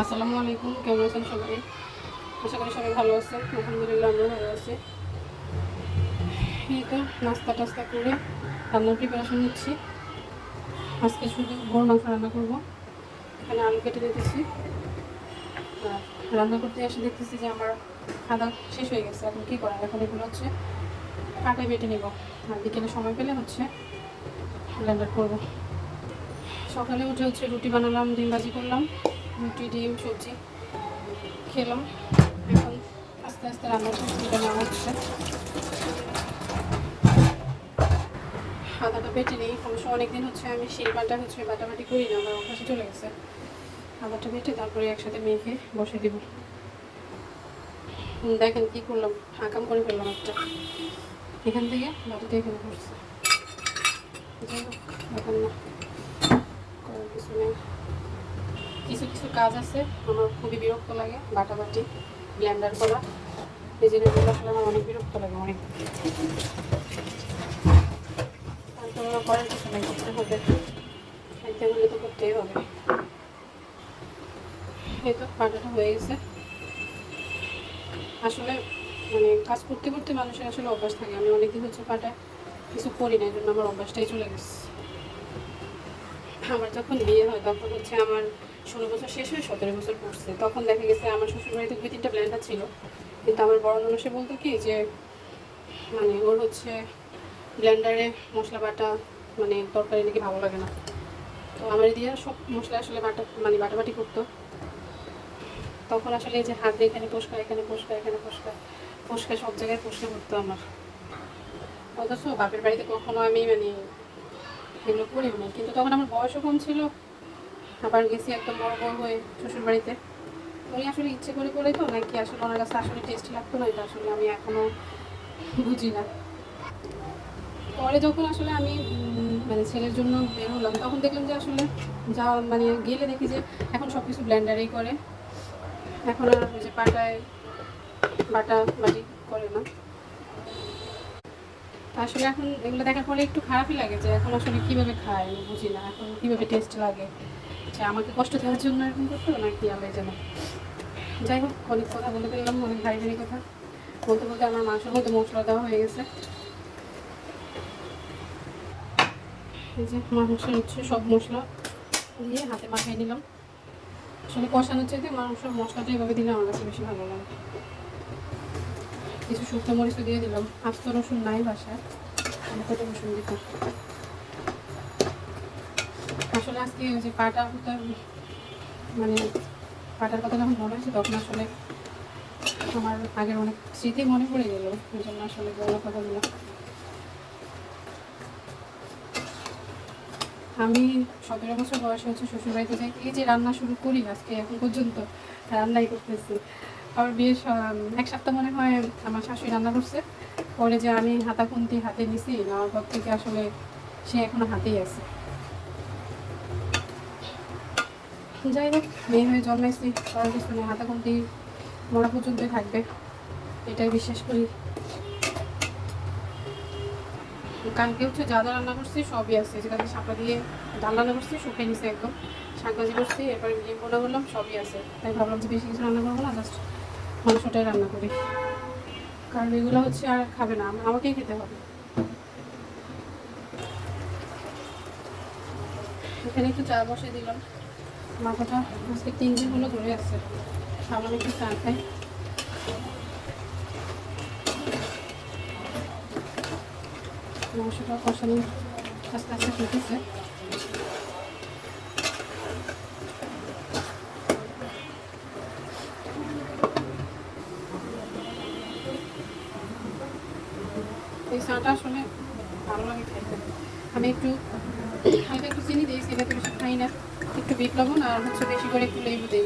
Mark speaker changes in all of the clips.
Speaker 1: আসসালামু আলাইকুম, কেমন আছেন সবাই? আশা করি সবাই ভালো আছেন। আলহামদুলিল্লাহ আমরা ভালো আছি। এই তো নাস্তা টাস্তা করে রান্নার প্রিপারেশন নিচ্ছি। আজকে শুধু গরুর মাংস রান্না করব। এখানে আলু কেটে দিতেছি। আর রান্না করতে এসে দেখতেছি যে আমার আদা শেষ হয়ে গেছে। এখন কী করার, এখন এগুলো হচ্ছে পাটায় বেটে নেব। আর বিকেলে সময় পেলে হচ্ছে ব্লেন্ডার করব। সকালে উঠে হচ্ছে রুটি বানালাম, ডিম ভাজি করলাম, রুটি ডিম সবজি খেলাম। এখন আস্তে আস্তে রান্নার প্রস্তুতিটা নেওয়া হচ্ছে। আদাটা বেটে নিই। অবশ্য অনেকদিন হচ্ছে আমি শিলপাটা হচ্ছে বাটাবাটি করি না, আমার অভ্যাসে চলে গেছে। আদাটা বেটে তারপরে একসাথে মেখে বসে দিব। দেখেন কী করলাম, আকাম করে ফেললাম একটা, এখান থেকে বাটিতে এখানে পড়ছে। যাই হোক, এখন না করার কিছু নেই। কিছু কিছু কাজ আছে আমার খুবই বিরক্ত লাগে, বাটাবাটি ব্লেন্ডার করা, এই জিনিসগুলো আসলে আমার অনেক বিরক্ত লাগে, অনেক। তারপরে করার কিছু নেই, করতে হবে, খাইতে হলে তো করতেই হবে। এই তো বাটাটা হয়ে গেছে। আসলে মানে কাজ করতে করতে মানুষের আসলে অভ্যাস থাকে। আমি অনেকদিন হচ্ছে পাটায় কিছু করি না, এই জন্য আমার অভ্যাসটাই চলে গেছে। আমার যখন বিয়ে হয় তখন হচ্ছে আমার 16 বছর শেষ হয়ে 17 বছর পড়ছে। তখন দেখা গেছে আমার শ্বশুরবাড়িতে 2-3টা ব্লেন্ডার ছিল, কিন্তু আমার বড় ননদ সে বলতো কি যে মানে ওর হচ্ছে ব্লেন্ডারে মশলা বাটা মানে তরকারি নাকি ভালো লাগে না। তো আমার দিয়ে সব মশলা আসলে বাটাবাটি করতো। তখন আসলে এই যে হাত দিয়ে এখানে ফোসকা, এখানে ফোসকা, এখানে ফোসকা, ফোসকা সব জায়গায় ফোসকা করতো আমার। অথচ বাপের বাড়িতে কখনো আমি এগুলো করিও না, কিন্তু তখন আমার বয়সও কম ছিল। আবার গেছি একদম বড় বড় হয়ে শ্বশুর বাড়িতে। উনি আসলে ইচ্ছে করে করে তো নাকি আসলে ওনার কাছে আসলে টেস্ট লাগতো না, এটা আসলে আমি এখনও বুঝি না। পরে যখন আসলে আমি মানে ছেলের জন্য বের হলাম, তখন দেখলাম যে আসলে যা গেলে দেখি যে এখন সব কিছু ব্লেন্ডারেই করে। এখন আর ওই যে পাটায় বাটি করে না। আসলে এখন এগুলো দেখার পরে একটু খারাপই লাগে যে এখন আসলে কীভাবে খায় আমি বুঝি না, এখন কীভাবে টেস্ট লাগে, যে আমাকে কষ্ট দেওয়ার জন্য এরকম করতো নাকি আল্লাহ জানে। যাই হোক, অনেক কথা বলে ফেললাম, অনেক ভারী ভারী কথা বলতে বলতে আমার মাংসের মধ্যে মশলা দেওয়া হয়ে গেছে। এই যে মাংসের হচ্ছে সব মশলা দিয়ে হাতে মাখিয়ে নিলাম। আসলে কষানোর চাইতে মাংসের মশলাটা এভাবে দিলে আমার কাছে বেশি ভালো লাগে। কিছু শুকনো মরিচও দিয়ে দিলাম, আস্ত রসুন নাই বাসায়, আমি কত রসুন দিতাম। আসলে আজকে ওই যে পাটার কথা যখন মনে হয়েছে তখন আসলে আমার আগের অনেক স্মৃতি মনে পড়ে গেল, ওই জন্য আসলে বলার কথাগুলো। আমি 17 বছর বয়সে হচ্ছে শ্বশুরবাড়িতে যাই, এই যে রান্না শুরু করি আজকে এখন পর্যন্ত রান্নাই করতেছি। আমার বিয়ের 1 সপ্তাহ মনে হয় আমার শাশুড়ি রান্না করছে, পরে যে আমি খুন্তি হাতে নিছি, নেওয়ার পর থেকে আসলে সে এখনো হাতেই আছে। যাই হোক, মেয়ে হয়ে জন্মাইছি, করার কিছু নেই, খুন্তি মরা পর্যন্তই থাকবে, এটাই বিশ্বাস করি। কালকে হচ্ছে যা যা রান্না করছি সবই আছে, যেটা শাপলা দিয়ে ডাল রান্না করছি, শুকিয়ে নিছে একদম, শাক ভাজি করছি, এরপরে ডিম বোনা করলাম, সবই আছে। তাই ভাবলাম যে বেশি কিছু রান্না করবো না, জাস্ট মাংসটাই রান্না করি, কারণ এগুলো হচ্ছে আর খাবে না, আমাকেই খেতে হবে। এখানে একটু চা বসে দিলাম, মাথাটা আজকে 3 দিন হলো ধরে আছে, ভাবলাম একটু চা খাই। মাংসটা কষানো আস্তে আস্তে ফুটেছে। এই চাটা আসলে ভালো লাগে খাইতে। আমি একটু হালকা একটু চিনি দিই, চিনি তো বেশি খাই না, একটু বিট লবণ আর হচ্ছে বেশি করে একটু লেবু দিই,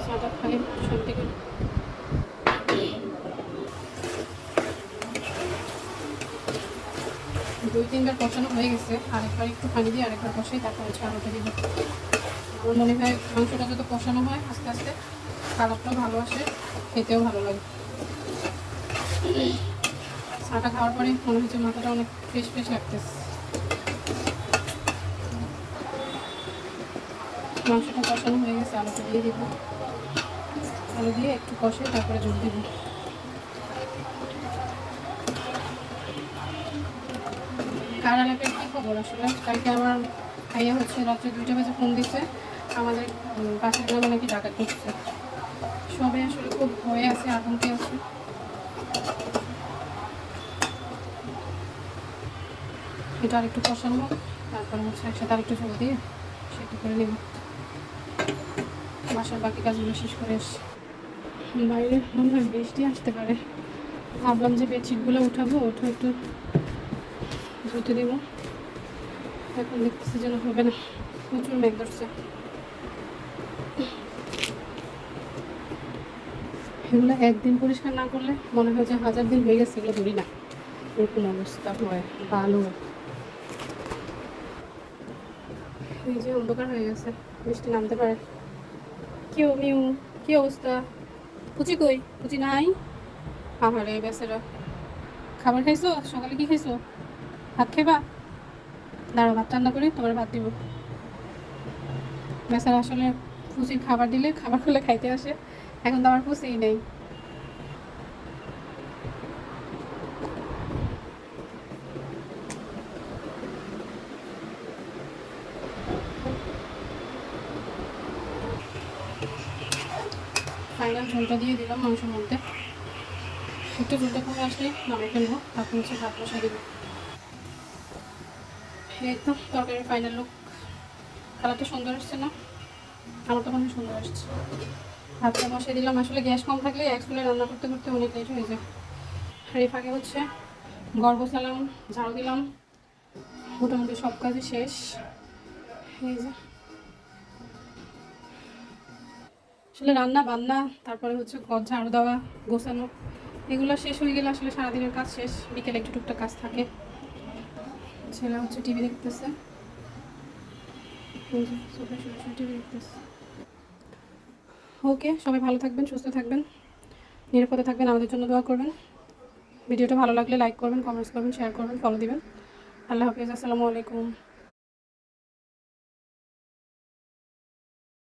Speaker 1: চাটা খাই শান্তি করে। 2-3বার কষানো হয়ে গেছে, আরেকবার একটু পানি দিয়ে আরেকবার কষাই, তারপর হচ্ছে আলুটা দিব। আমার মনে হয় মাংসটা যত কষানো হয় আস্তে আস্তে কালারটাও ভালো আসে, খেতেও ভালো লাগে। চাটা খাওয়ার পরে মনে হচ্ছে মাথাটা অনেক ফ্রেশ ফ্রেশ লাগতেছে। মাংসটা কষানো হয়ে গেছে, আলুটা দিয়ে দিব। আলু দিয়ে একটু কষে তারপরে জল দিব। কার এলাকার কী খবর আসলে? কালকে আমার ভাইয়া হচ্ছে রাত্রে 2টা বাজে ফোন দিচ্ছে, আমাদের পাশের গ্রামে নাকি ডাকাত করছে। সবাই আসলে খুব ভয়ে আছে, আতঙ্কে আছে। এটা আর একটু কষানো হোক, তারপরে হচ্ছে একসাথে আর একটু ঝোল দিয়ে সেটা করে নেব। বাসার বাকি কাজগুলো শেষ করে এসে বাইরে মনে হয় বৃষ্টি আসতে পারে। ভাবলাম যে বেডশিটগুলো উঠাবো, ওঠা একটু ধুতে দেবো। এখন দেখতেছি যেন হবে না, প্রচুর মেঘ ধরছে। এগুলো একদিন পরিষ্কার না করলে মনে হয় যে 1000 দিন হয়ে গেছে, এগুলো ধরি না, এরকম অবস্থা হয়। ভালো এই যে অন্ধকার হয়ে গেছে, বৃষ্টি নামতে পারে। কেউ মিউ, কি অবস্থা? পুচি কই? পুচি নাই? আহারে বেচারা। খাবার খাইছো? সকালে কি খাইছো? ভাত খাইবা? দাঁড়াও, ভাত রান্না করে তোমার ভাত দিব। বেচারা আসলে পুচির খাবার দিলে খাবার খুলে খাইতে আসে, এখন তো আমার পুচিই নেই। ফাইনাল ঝোলটা দিয়ে দিলাম মাংসের মধ্যে। একটু ঝোলটা কমে আসলে নামিয়ে ফেলবো, তারপর হচ্ছে ভাত বসাই দেবো। এই তো তরকারির ফাইনাল লুক। কালারটা সুন্দর আসছে না? আমার তো মনে হয় সুন্দর আসছে। ভাতটা বসিয়ে দিলাম। আসলে গ্যাস কম থাকলে এক চুলায় রান্না করতে করতে অনেক লেট হয়ে যায়। আর এই ফাঁকে হচ্ছে ঘর গোছালাম, ঝাড়ু দিলাম, মোটামুটি সব কাজই শেষ। এই যে আসলে রান্না বান্না, তারপরে হচ্ছে ঘর ঝাড়ু দেওয়া, গোছানো, এগুলো শেষ হয়ে গেলে আসলে সারাদিনের কাজ শেষ। বিকেলে একটু টুকটাক কাজ থাকে। ছেলে হচ্ছে টিভি দেখতেছে, টিভি দেখতেছে। ওকে, সবাই ভালো থাকবেন, সুস্থ থাকবেন, নিরাপদে থাকবেন, আমাদের জন্য দোয়া করবেন। ভিডিওটা ভালো লাগলে লাইক করবেন, কমেন্টস করবেন, শেয়ার করবেন, ফলো দিবেন। আল্লাহ হাফিজ, আসসালামু আলাইকুম।